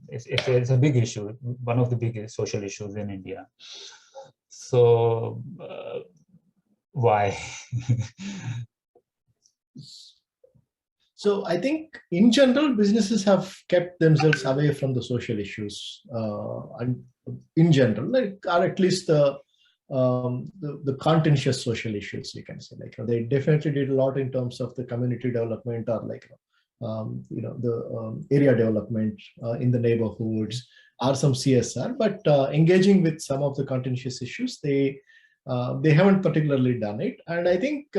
it's a big issue, one of the biggest social issues in India. So why? So I think in general, businesses have kept themselves away from the social issues, and in general, like, or at least the contentious social issues, you can say. Like, they definitely did a lot in terms of the community development, or like, the area development in the neighborhoods, or some CSR. But engaging with some of the contentious issues, they haven't particularly done it. And I think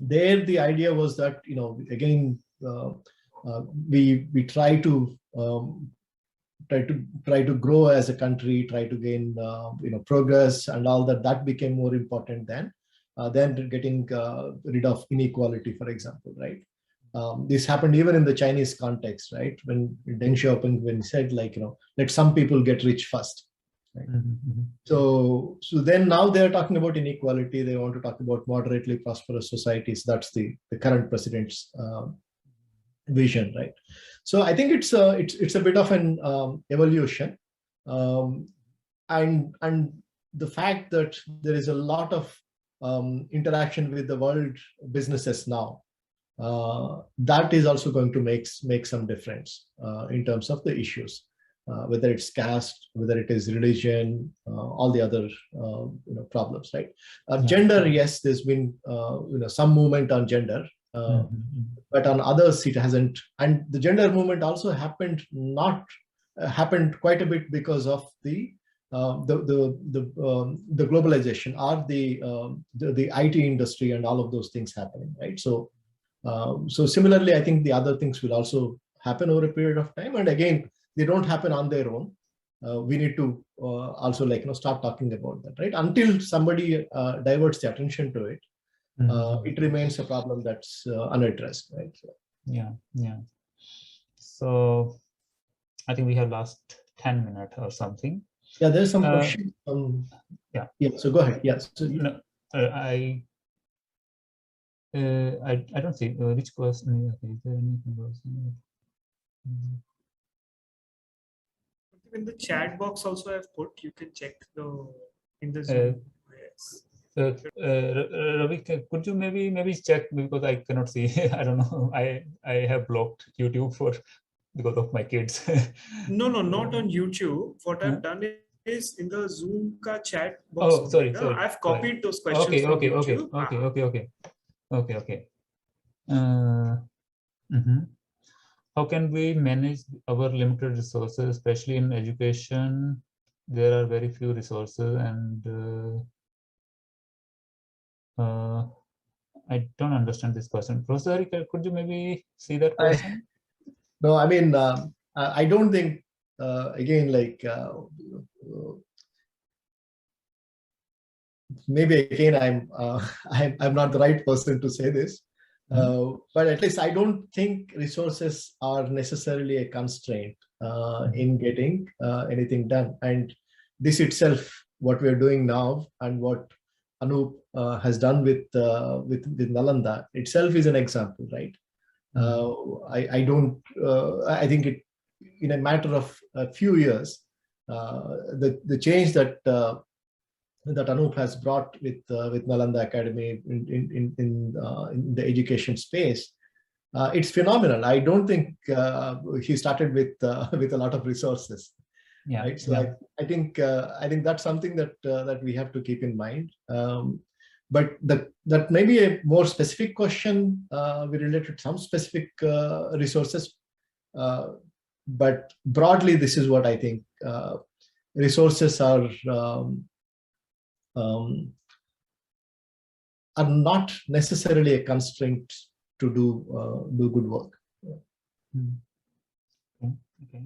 there the idea was that, again, we try to grow as a country, try to gain progress and all that. That became more important than getting rid of inequality, for example, right? This happened even in the Chinese context, right? When Deng Xiaoping, when he said, like, let some people get rich first. Right? Mm-hmm. So then now they're talking about inequality. They want to talk about moderately prosperous societies. That's the current president's vision, right? So I think it's a bit of an evolution, and the fact that there is a lot of interaction with the world businesses now, that is also going to make some difference in terms of the issues. Whether it's caste, whether it is religion, all the other problems, right? Gender, yes, there's been some movement on gender, but on others it hasn't. And the gender movement also happened quite a bit because of the globalization, or the IT industry and all of those things happening, right? So similarly, I think the other things will also happen over a period of time. And again, they don't happen on their own. We need to also start talking about that, right? Until somebody diverts the attention to it, it remains a problem that's unaddressed, right? So, yeah. So I think we have last 10 minutes or something. Yeah, there's some question. Yeah. So go ahead. Yes. Yeah, so, no, I don't see which question. Okay, is there anything else? In the chat box also I've put, you can check in the Zoom. Yes. Ravi, could you maybe check, because I cannot see. I don't know. I have blocked YouTube because of my kids. No, not on YouTube. What I've done is in the Zoom ka chat box. Oh, sorry. I've copied those questions from YouTube. Okay. How can we manage our limited resources, especially in education? There are very few resources, and I don't understand this question. Professor, could you maybe see that question? No, I mean, I don't think, again, like, maybe again, I'm not the right person to say this, but at least I don't think resources are necessarily a constraint in getting anything done. And this itself, what we're doing now, and what Anup has done with Nalanda itself is an example, right? I think it, in a matter of a few years, the change that Anup has brought with Nalanda Academy in the education space, it's phenomenal. I don't think he started with a lot of resources. Yeah. Right. So yeah. I think that's something that we have to keep in mind. But that may be a more specific question related to some specific resources. But broadly, this is what I think. Resources are not necessarily a constraint to do good work. Okay.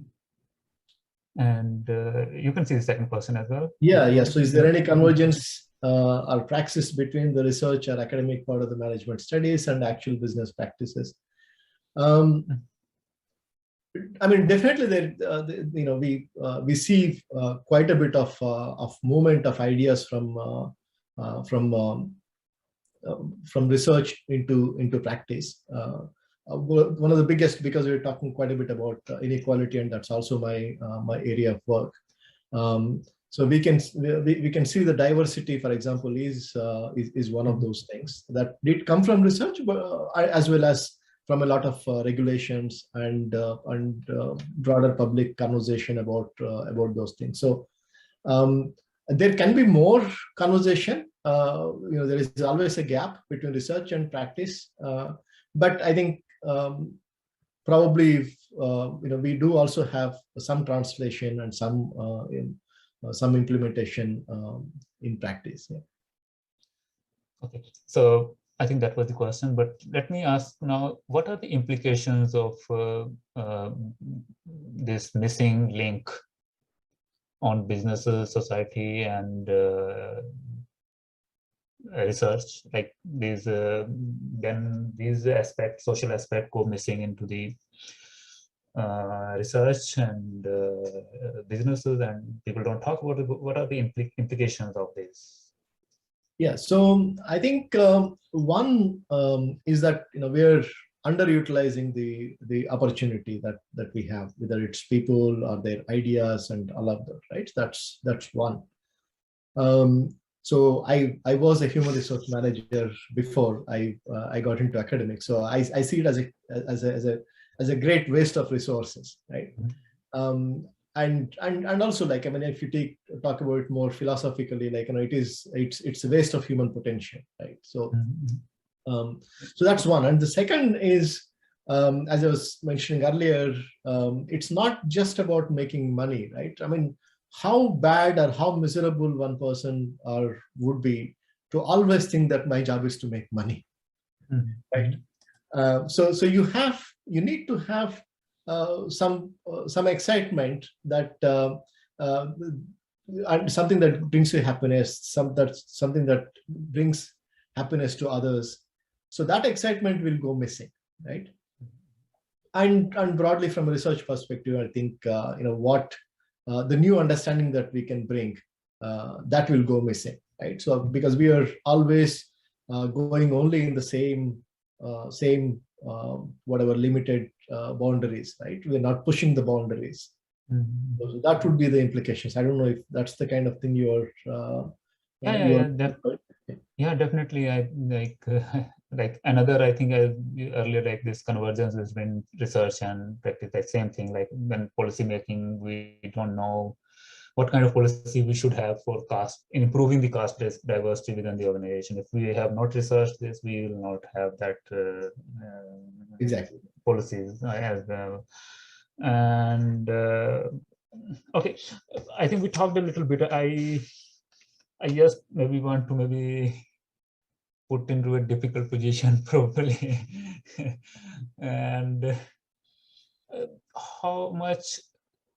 And you can see the second question as well. Yeah. So is there any convergence or praxis between the research or academic part of the management studies and actual business practices? I mean, definitely there, we see quite a bit of movement of ideas from research into practice. One of the biggest, because we're talking quite a bit about inequality, and that's also my area of work. So we can see the diversity, for example, is one of those things that did come from research, but as well as from a lot of regulations and broader public conversation about those things. So there can be more conversation. There is always a gap between research and practice, but I think probably we do also have some translation and some implementation in practice. Yeah. Okay, so I think that was the question, but let me ask now, what are the implications of this missing link on businesses, society, and research? Like these, then these aspects, social aspects, go missing into the research and businesses, and people don't talk about it. What are the implications of this? Yeah, so I think one is that we're underutilizing the opportunity that we have, whether it's people or their ideas and all of that, right? That's one. So I was a human resource manager before I got into academics, so I see it as a great waste of resources, right? And also, like, I mean, if you talk about it more philosophically, like, it's a waste of human potential, right? So so that's one. And the second is, as I was mentioning earlier, it's not just about making money, right? I mean, how bad or how miserable one person would be to always think that my job is to make money, right? So you need to have some excitement that and something that brings you happiness, something that brings happiness to others. So that excitement will go missing, right? And broadly from a research perspective, I think what the new understanding that we can bring, that will go missing, right? So because we are always going only in the same whatever limited boundaries, right? We're not pushing the boundaries. So that would be the implications. I don't know if that's the kind of thing you're yeah, definitely. I like like another, I think earlier, like this convergence between research and practice, like same thing, like when policy making, we don't know what kind of policy we should have for improving the caste diversity within the organization. If we have not researched this, we will not have that exactly policies as well. And okay, I think we talked a little bit. I just maybe want to put into a difficult position probably. And how much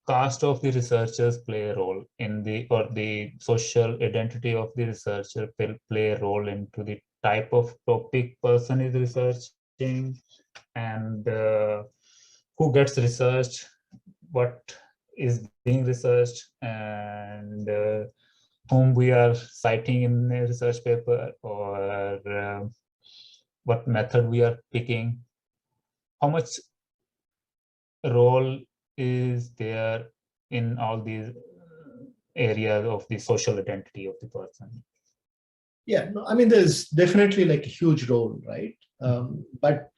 caste of the researchers play a role in the social identity of the researcher play a role into the type of topic person is researching, and who gets researched, what is being researched, and whom we are citing in a research paper, or what method we are picking. How much role is there in all these areas of the social identity of the person? Yeah, no, I mean, there's definitely like a huge role, right? But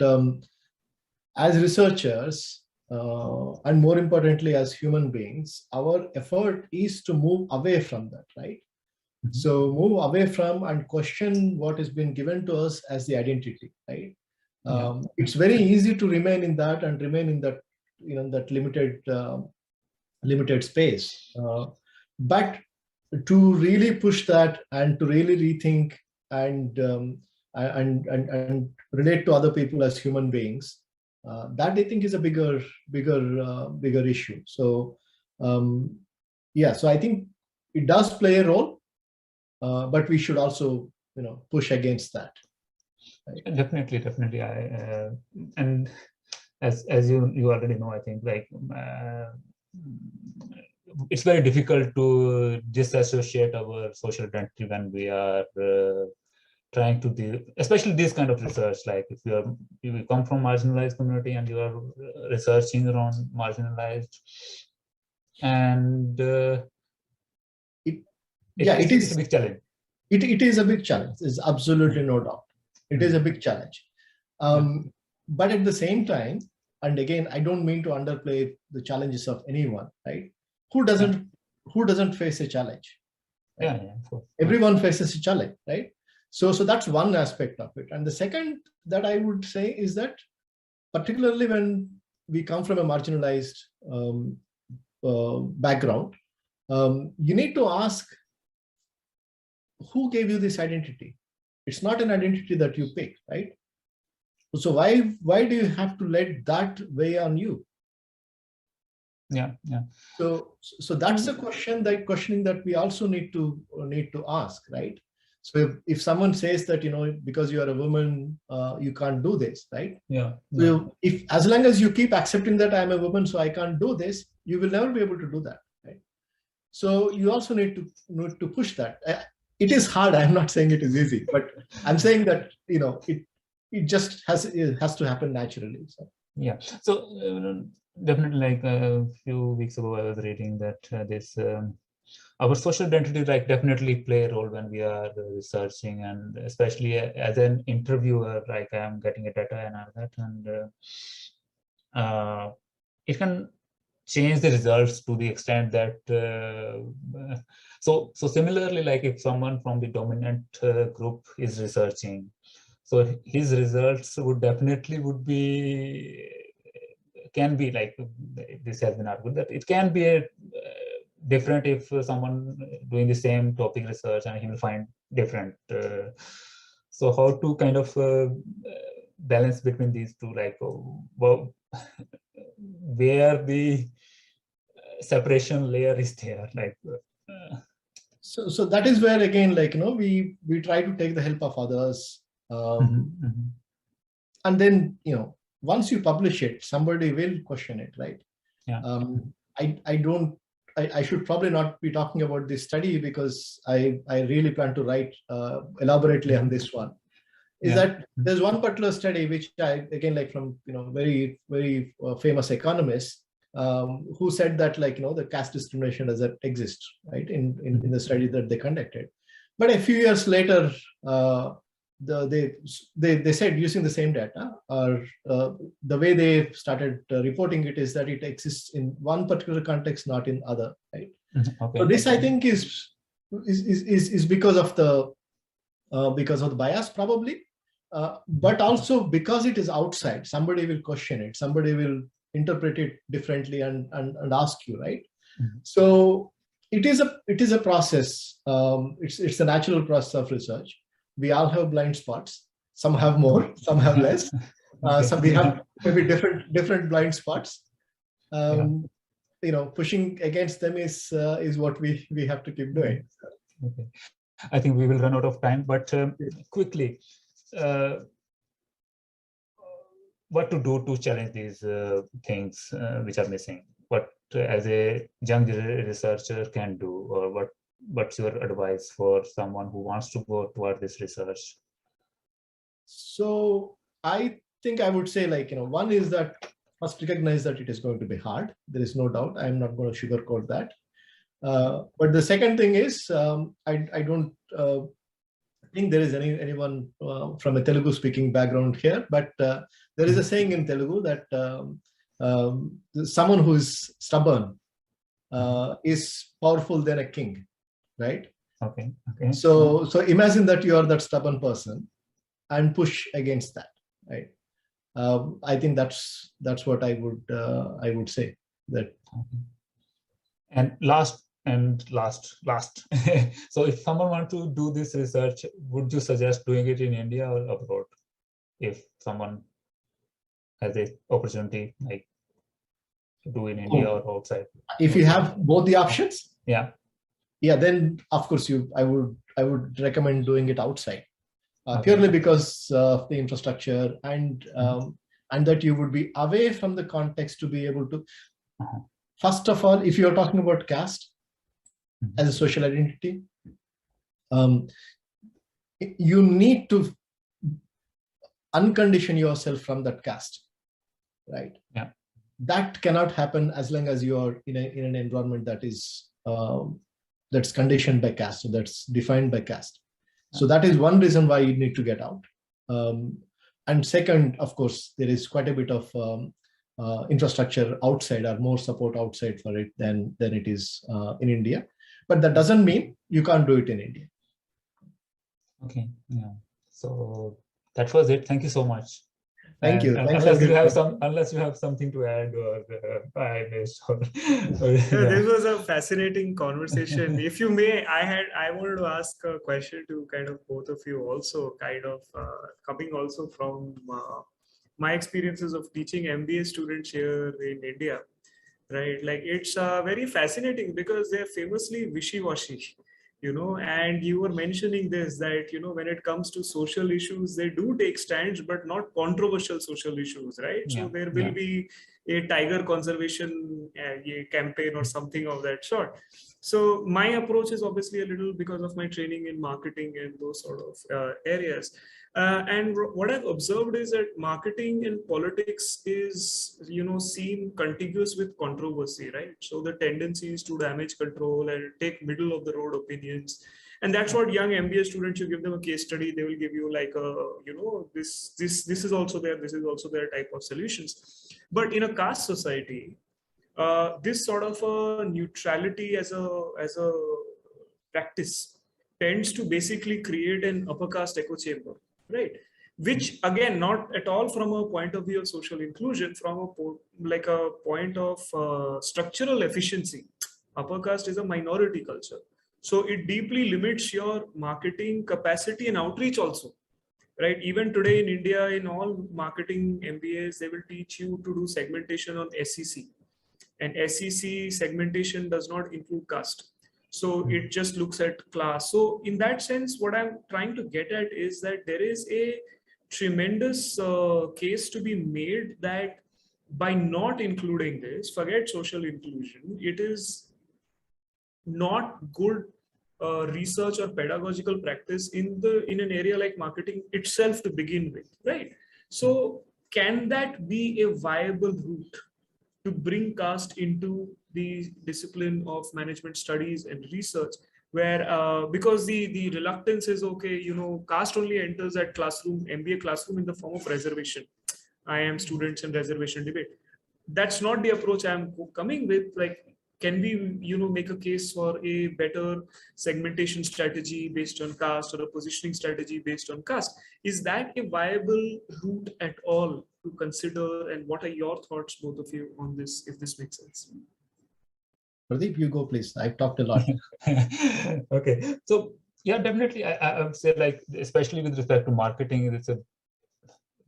as researchers, and more importantly, as human beings, our effort is to move away from that, right? So move away from and question what has been given to us as the identity, right? It's very easy to remain in that and remain in that, that limited space. But to really push that and to really rethink and relate to other people as human beings, that I think is a bigger issue. So yeah, so I think it does play a role, but we should also push against that. Right? Definitely. And as you already know, I think like it's very difficult to disassociate our social identity when we are trying to do, especially this kind of research. Like if you come from marginalized community and you are researching around marginalized, and it's a big challenge. It is a big challenge. It's absolutely no doubt. It is a big challenge. But at the same time, and again, I don't mean to underplay the challenges of anyone, right? Who doesn't face a challenge? Right? Yeah, of course. Everyone faces a challenge, right? So that's one aspect of it. And the second that I would say is that, particularly when we come from a marginalized background, you need to ask, who gave you this identity? It's not an identity that you pick, right? So why do you have to let that weigh on you? Yeah. So that's a questioning that we also need to ask, right? So if someone says that, because you are a woman, you can't do this, right? Yeah. So if, as long as you keep accepting that I'm a woman, so I can't do this, you will never be able to do that, right? So you also need to push that. It is hard. I'm not saying it is easy, but I'm saying that it just has to happen naturally. So. Yeah. So definitely, like a few weeks ago, I was reading that this our social identity definitely play a role when we are researching, and especially as an interviewer, I am getting a data and all that, and it can change the results to the extent that so similarly, like if someone from the dominant group is researching, so his results can be like, this has been argued that it can be different if someone doing the same topic research, and he will find different. So how to kind of balance between these two, where the separation layer is there, So that is where, again, we try to take the help of others, and then once you publish it, somebody will question it, right? Yeah. I should probably not be talking about this study, because I really plan to write elaborately on this one. Is that there's one particular study which again, from very, very famous economists, who said that the caste discrimination doesn't exist, right, in the study that they conducted. But a few years later, they said, using the same data, or the way they started reporting it is that it exists in one particular context, not in other, right? Okay. So this, I think, is because of the bias, probably, but also because it is outside. Somebody will question it, somebody will interpret it differently and ask you, right? So it is a process. It's a natural process of research. We all have blind spots. Some have more, some have less. So we have maybe different blind spots. Pushing against them is what we have to keep doing. Okay. I think we will run out of time, but quickly, what to do to challenge these things which are missing? What as a young researcher can do, or what's your advice for someone who wants to go toward this research? So I think I would say, one is that first recognize that it is going to be hard. There is no doubt. I'm not going to sugarcoat that. But the second thing is, I don't think there is anyone from a Telugu speaking background here, but there is a saying in Telugu that someone who is stubborn is powerful than a king, right? Okay. So imagine that you are that stubborn person and push against that, right? I think that's what I would say. That. And last. So if someone wants to do this research, would you suggest doing it in India or abroad? If someone has an opportunity, to do in India or outside. If you have both the options, then of course I would recommend doing it outside, purely because of the infrastructure and that you would be away from the context to be able to. First of all, if you're talking about caste as a social identity, you need to uncondition yourself from that caste, right? Yeah. That cannot happen as long as you are in an environment that is that's conditioned by caste, so that's defined by caste. So that is one reason why you need to get out. And second, of course, there is quite a bit of infrastructure outside, or more support outside for it than it is in India. But that doesn't mean you can't do it in India. Okay, yeah. So that was it. Thank you so much. Thank you. Unless you have something to add, or I missed. This was a fascinating conversation. If you may, I wanted to ask a question to kind of both of you also, kind of coming also from my experiences of teaching MBA students here in India, right? Like it's very fascinating because they're famously wishy-washy. And you were mentioning this, that, when it comes to social issues, they do take stands, but not controversial social issues, right? Yeah, so there will be a tiger conservation campaign or something of that sort. So my approach is obviously a little because of my training in marketing and those sort of areas. And what I've observed is that marketing and politics is, seen contiguous with controversy, right? So the tendency is to damage control and take middle of the road opinions. And that's what young MBA students, you give them a case study, they will give you like this is also there, this is also there type of solutions. But in a caste society, this sort of a neutrality as a practice tends to basically create an upper caste echo chamber, right? Which again, not at all from a point of view of social inclusion, from a point of structural efficiency. Upper caste is a minority culture, so it deeply limits your marketing capacity and outreach also, right? Even today in India, in all marketing MBAs, they will teach you to do segmentation on SEC, and SEC segmentation does not include caste. So it just looks at class. So in that sense, what I'm trying to get at is that there is a tremendous case to be made that by not including this, forget social inclusion, it is not good research or pedagogical practice in an area like marketing itself to begin with, right? So can that be a viable route to bring caste into the discipline of management studies and research, where because the reluctance is, okay, caste only enters that classroom, MBA classroom, in the form of reservation. I am students and reservation debate. That's not the approach I'm coming with. Like, can we make a case for a better segmentation strategy based on caste, or a positioning strategy based on caste? Is that a viable route at all to consider, and what are your thoughts, both of you, on this, if this makes sense? Pradeep, you go, please. I've talked a lot. Okay, so yeah, definitely I would say, like, especially with respect to marketing,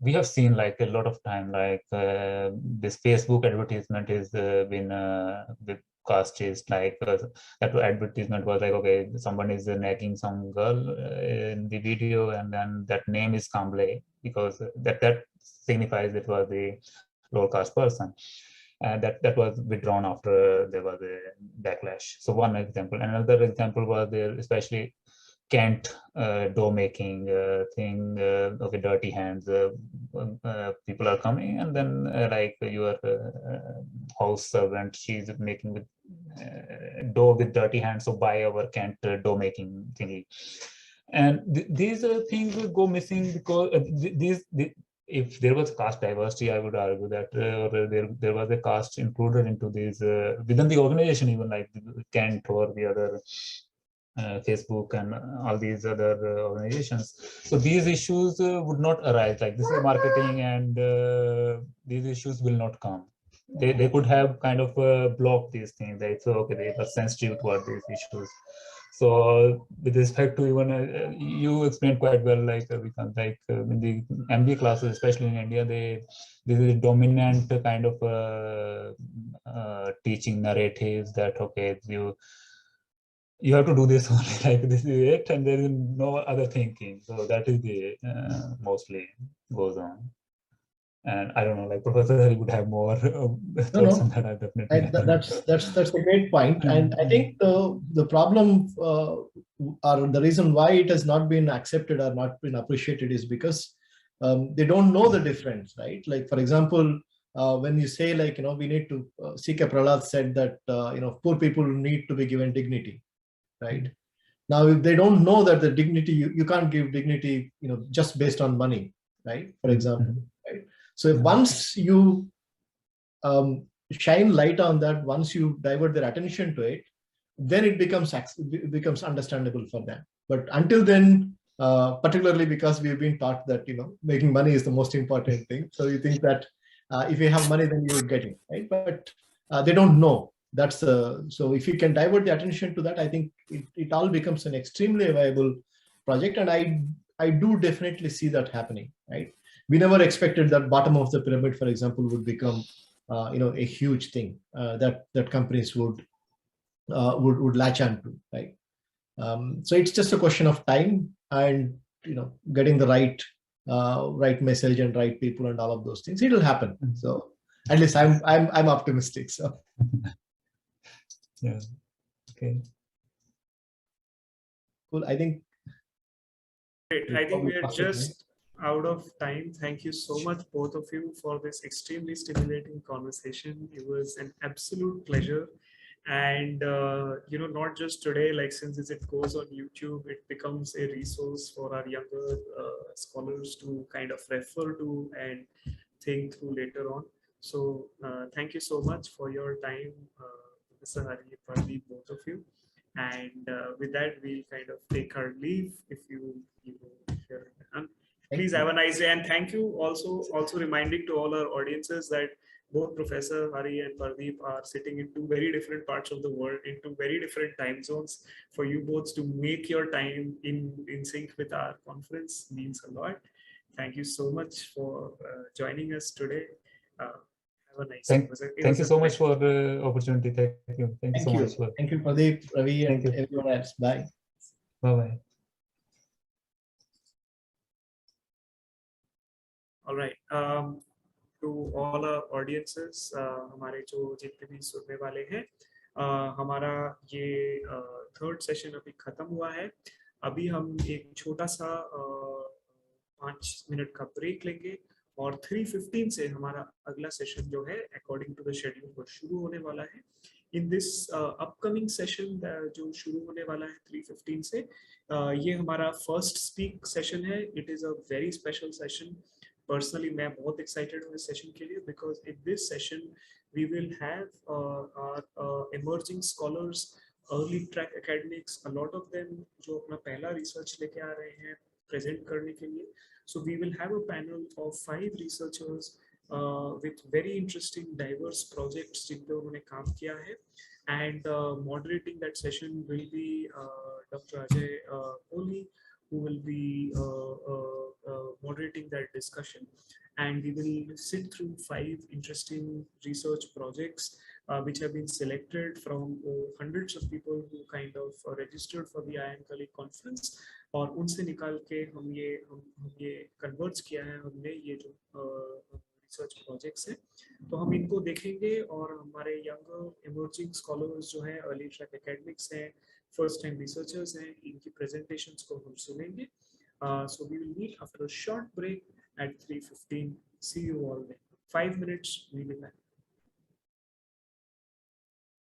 we have seen like a lot of time, like this Facebook advertisement is been with caste is like that advertisement was like, okay, someone is nagging some girl in the video, and then that name is Kamble, because that signifies it was a low caste person. And that was withdrawn after there was a backlash. So one example. Another example was there, especially Kent dough making thing, okay, dirty hands. People are coming, and then like your house servant, she's making with dough with dirty hands. So buy our Kent dough making thingy. And these things will go missing because if there was caste diversity, I would argue that there was a caste included into these within the organization, even like Kent or the other Facebook and all these other organizations. So these issues would not arise. Like, this is marketing, and these issues will not come. They could have kind of blocked these things. Like, so okay, they were sensitive toward these issues. So with respect to even you explained quite well, like in the MBA classes, especially in India, this is a dominant kind of teaching narratives that, okay, you have to do this only, like this is it, and there is no other thinking. So that is the mostly goes on. And I don't know, like Professor Hari would have more thoughts on that. I definitely. That's a great point. And I think the problem or the reason why it has not been accepted or not been appreciated is because they don't know the difference, right? Like, for example, when you say, like, we need to, C.K. Prahlad said that, poor people need to be given dignity, right? Now, if they don't know that the dignity, you can't give dignity, just based on money, right? For example, right? So if once you shine light on that, once you divert their attention to it, then it becomes understandable for them. But until then, particularly because we've been taught that making money is the most important thing, so you think that if you have money, then you would get it, right? But they don't know. So if you can divert the attention to that, I think it all becomes an extremely viable project, and I do definitely see that happening, right? We never expected that bottom of the pyramid, for example, would become a huge thing that companies would latch onto, right? So it's just a question of time and getting the right message and right people and all of those things. It'll happen. So at least I'm optimistic. So yeah, okay, cool. I think we are just out of time. Thank you so much, both of you, for this extremely stimulating conversation. It was an absolute pleasure. And not just today, like since it goes on YouTube, it becomes a resource for our younger scholars to kind of refer to and think through later on. So thank you so much for your time, Mr. Hari, Pardeep, both of you. And with that, we'll kind of take our leave. If you're done, please have a nice day. And thank you also reminding to all our audiences that both Professor Hari and Pardeep are sitting in two very different parts of the world, in two very different time zones. For you both to make your time in sync with our conference means a lot. Thank you so much for joining us today. Have a nice day. Thank you so much for the opportunity. Thank you. Thank you so much. Thank you, Pardeep, Ravi, and everyone else. Bye. Bye-bye. All right. To all our audiences, हमारे जो जितने भी सुनने वाले हैं, हमारा ये third session अभी खत्म हुआ है. अभी हम एक छोटा सा 5 मिनट का ब्रेक लेंगे और 3:15 से हमारा अगला सेशन जो है अकॉर्डिंग टू द शेड्यूल वो शुरू होने वाला है. इन दिस अपकमिंग सेशन जो शुरू होने वाला है 3:15 से, ये हमारा फर्स्ट स्पीक सेशन है. It is a very special session. Personally, मैं बहुत excited हूँ इस सेशन के लिए because in this session we will have our emerging scholars, early track academics, a lot of them जो अपना पहला research लेके आ रहे हैं present करने के लिए. So we will have a panel of 5 researchers with very interesting diverse projects जिन पे उन्होंने काम किया है. And moderating that session will be Dr. Ajay Kohli, who will be moderating that discussion, and we will sit through 5 interesting research projects which have been selected from hundreds of people who kind of registered for the Ayyankali conference, और उनसे निकाल के हम ये converts किया है हमने ये जो रिसर्च प्रोजेक्ट्स हैं. तो हम इनको देखेंगे और हमारे यंग इमर्जिंग स्कॉलर्स जो हैं, अर्ली ट्रैक एकेडमिक्स हैं, फर्स्ट टाइम रिसर्चर्स हैं, इनकी प्रेजेंटेशंस को हम सुनेंगे. So we will meet after a short break at 3:15. See you all then. 5 minutes, we'll be back.